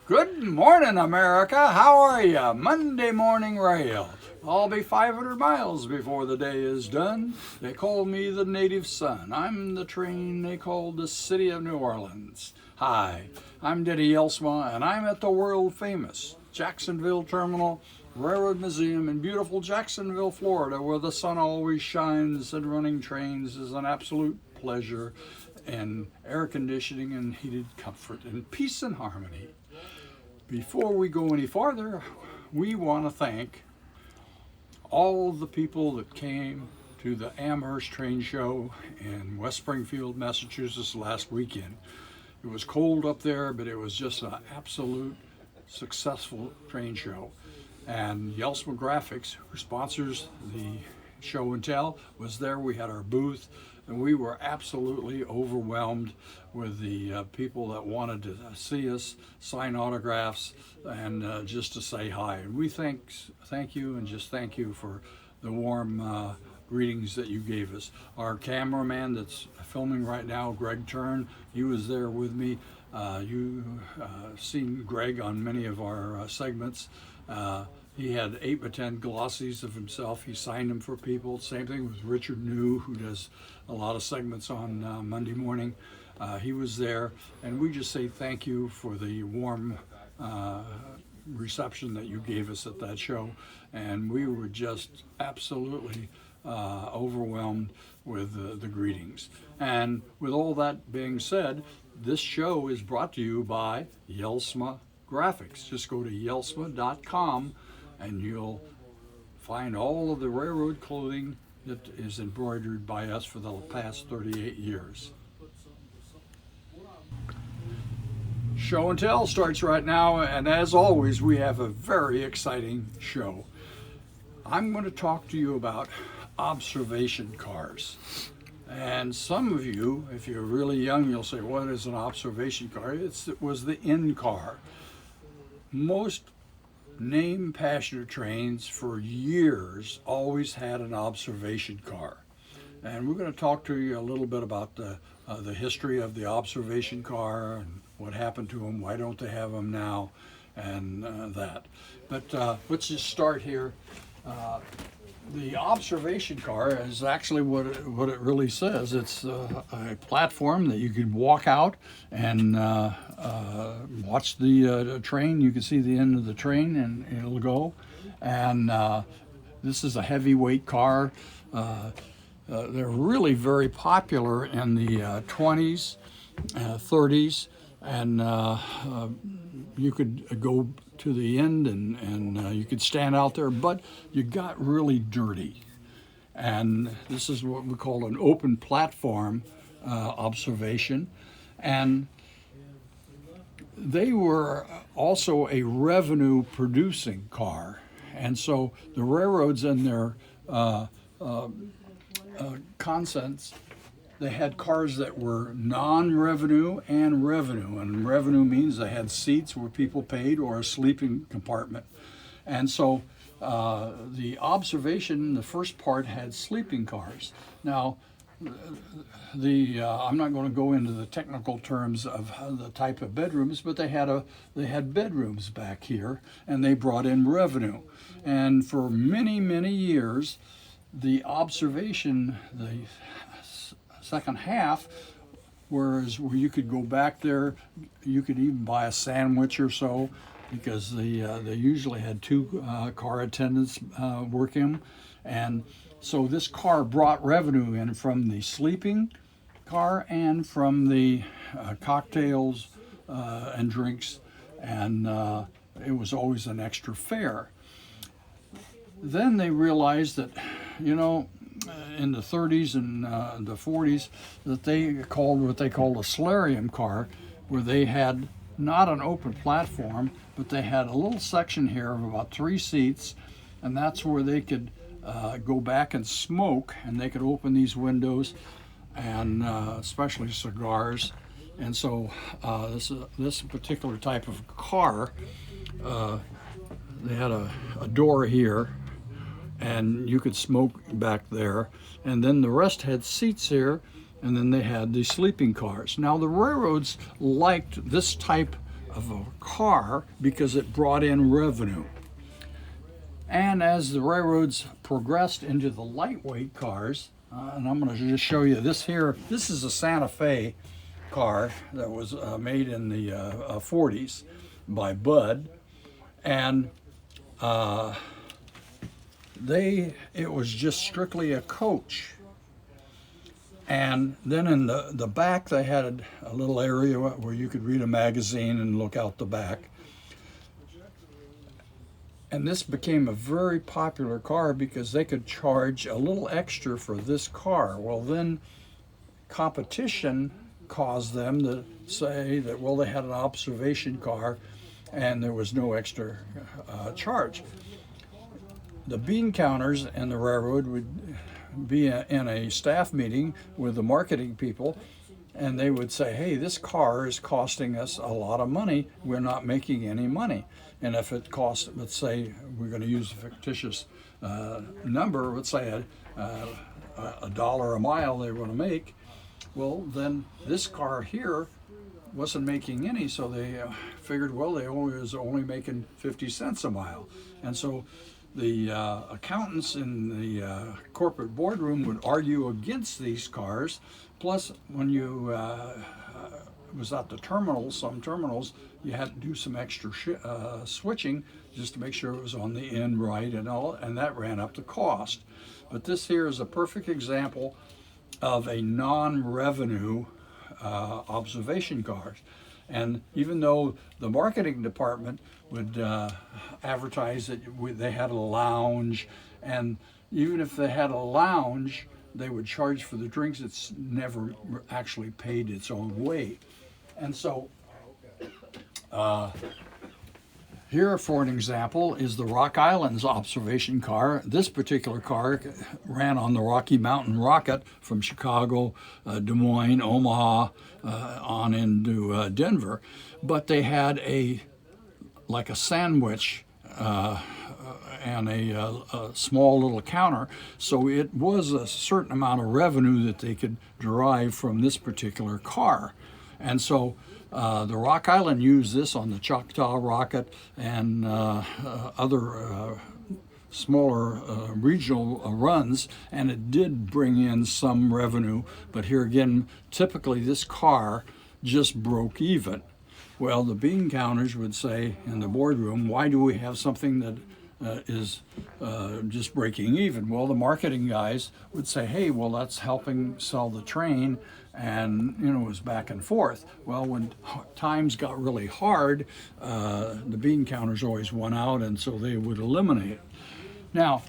Good morning, America. How are ya? Monday morning rail. I'll be 500 miles before the day is done. They call me the native son. I'm the train they call the city of New Orleans. Hi, I'm Denny Jelsma, and I'm at the world famous Jacksonville Terminal Railroad Museum in beautiful Jacksonville, Florida, where the sun always shines and running trains is an absolute pleasure, and air conditioning and heated comfort and peace and harmony. Before we go any farther, we want to thank all the people that came to the Amherst train show in West Springfield, Massachusetts last weekend. It was cold up there, but it was just an absolute successful train show. And Jelsma Graphics, who sponsors the show and tell, was there. We had our booth, and we were absolutely overwhelmed with the people that wanted to see us, sign autographs, and just to say hi. And we thank you, and just thank you for the warm greetings that you gave us. Our cameraman that's filming right now, Greg Turn, he was there with me. You seen Greg on many of our segments. He had 8 by 10 glossies of himself. He signed them for people. Same thing with Richard New, who does a lot of segments on Monday morning. He was there, and we just say thank you for the warm reception that you gave us at that show. And we were just absolutely overwhelmed with the greetings. And with all that being said, this show is brought to you by Jelsma Graphics. Just go to jelsma.com and you'll find all of the railroad clothing that is embroidered by us for the past 38 years. Show and tell starts right now, and as always, we have a very exciting show. I'm going to talk to you about observation cars. And some of you, if you're really young, you'll say, what is an observation car? It was the in car. Most name passenger trains for years always had an observation car. And we're going to talk to you a little bit about the history of the observation car and what happened to them, why don't they have them now, and that. But let's just start here. The observation car is actually what it really says. It's a platform that you can walk out and watch the train. You can see the end of the train and it'll go. And this is a heavyweight car. They're really very popular in the 20s, 30s, and you could go to the end and you could stand out there, but you got really dirty. And this is what we call an open platform observation. And they were also a revenue producing car. And so the railroads and their consents, they had cars that were non-revenue and revenue. And revenue means they had seats where people paid or a sleeping compartment. And so the observation, the first part, had sleeping cars. Now, I'm not going to go into the technical terms of the type of bedrooms, but they had bedrooms back here, and they brought in revenue. And for many, many years, the observation, the second half, where you could go back there, you could even buy a sandwich or so, because they usually had 2 car attendants working. And so this car brought revenue in from the sleeping car and from the cocktails and drinks, and it was always an extra fare. Then they realized that, in the 30s and the 40s, that they called what they called a solarium car, where they had not an open platform, but they had a little section here of about 3 seats, and that's where they could go back and smoke, and they could open these windows, and especially cigars. And so this particular type of car, they had a door here, and you could smoke back there, and then the rest had seats here, and then they had the sleeping cars. Now the railroads liked this type of a car because it brought in revenue. And as the railroads progressed into the lightweight cars, and I'm going to just show you this here. This is a Santa Fe car that was made in the 40s by Bud, and it was just strictly a coach. And then in the back they had a little area where you could read a magazine and look out the back. And this became a very popular car because they could charge a little extra for this car. Well, then competition caused them to say that, well, they had an observation car and there was no extra charge. The bean counters and the railroad would be in a staff meeting with the marketing people, and they would say, hey, this car is costing us a lot of money. We're not making any money. And if it costs, let's say, we're going to use a fictitious number, let's say a dollar a mile they were going to make, well, then this car here wasn't making any, so they figured, well, they was only making 50 cents a mile. And so the accountants in the corporate boardroom would argue against these cars. Plus, when you was at the terminals, some terminals, you had to do some extra switching just to make sure it was on the end right and all, and that ran up the cost. But this here is a perfect example of a non-revenue observation cars. And even though the marketing department would advertise that they had a lounge, and even if they had a lounge, they would charge for the drinks. It's never actually paid its own way. And so here, for an example, is the Rock Island's observation car. This particular car ran on the Rocky Mountain Rocket from Chicago, Des Moines, Omaha, on into Denver. But they had like a sandwich and a small little counter, so it was a certain amount of revenue that they could derive from this particular car. And so the Rock Island used this on the Choctaw Rocket and other smaller regional runs, and it did bring in some revenue. But here again, typically this car just broke even. Well, the bean counters would say in the boardroom, why do we have something that is just breaking even? Well, the marketing guys would say, hey, well, that's helping sell the train, and it was back and forth. Well, when times got really hard, the bean counters always won out, and so they would eliminate it. Now,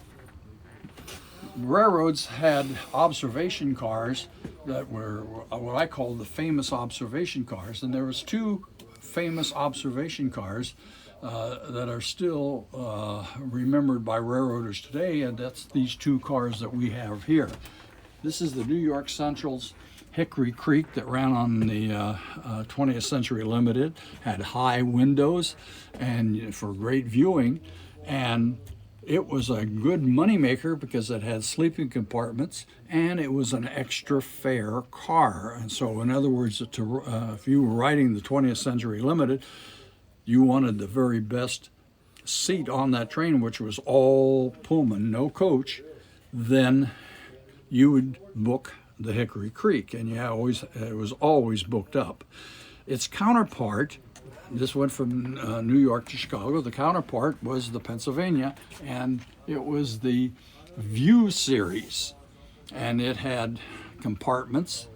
railroads had observation cars that were what I call the famous observation cars, and there was two famous observation cars that are still remembered by railroaders today, and that's these two cars that we have here. This is the New York Central's Hickory Creek that ran on the 20th Century Limited, had high windows and for great viewing, and it was a good moneymaker because it had sleeping compartments and it was an extra fare car. And so, in other words, if you were riding the 20th Century Limited, you wanted the very best seat on that train, which was all Pullman, no coach, then you would book the Hickory Creek, and it was always booked up. Its counterpart, this went from New York to Chicago, the counterpart was the Pennsylvania, and it was the View series, and it had compartments,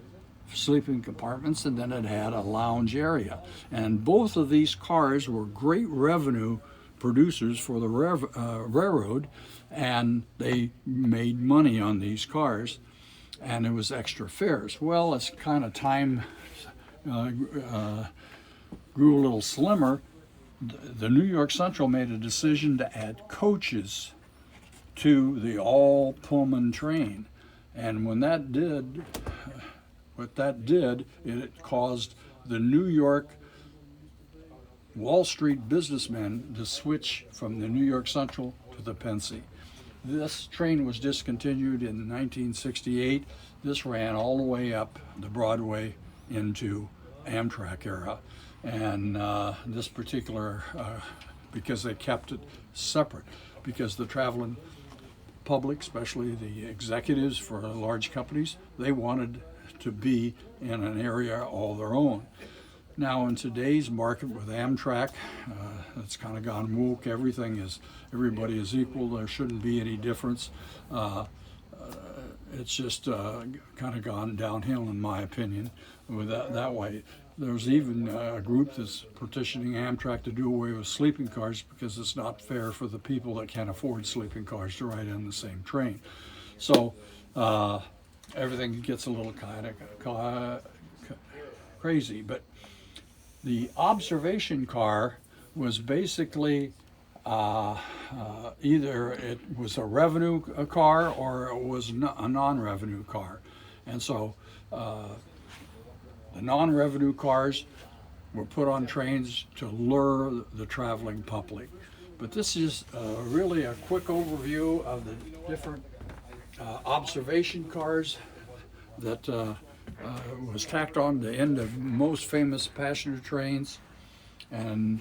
sleeping compartments, and then it had a lounge area. And both of these cars were great revenue producers for the railroad, and they made money on these cars, and it was extra fares. Well, as kind of time grew a little slimmer, the New York Central made a decision to add coaches to the all Pullman train. And what that did, it caused the New York Wall Street businessmen to switch from the New York Central to the Pennsy. This train was discontinued in 1968. This ran all the way up the Broadway into Amtrak era. And this particular, because they kept it separate, because the traveling public, especially the executives for large companies, they wanted to be in an area all their own. Now in today's market with Amtrak, it's kind of gone woke. Everybody is equal. There shouldn't be any difference. It's just kind of gone downhill, in my opinion, with that way. There's even a group that's petitioning Amtrak to do away with sleeping cars because it's not fair for the people that can't afford sleeping cars to ride on the same train. So everything gets a little kind of crazy. But the observation car was basically either it was a revenue car or it was a non-revenue car. And so the non-revenue cars were put on trains to lure the traveling public. But this is really a quick overview of the different observation cars that was tacked on the end of most famous passenger trains. And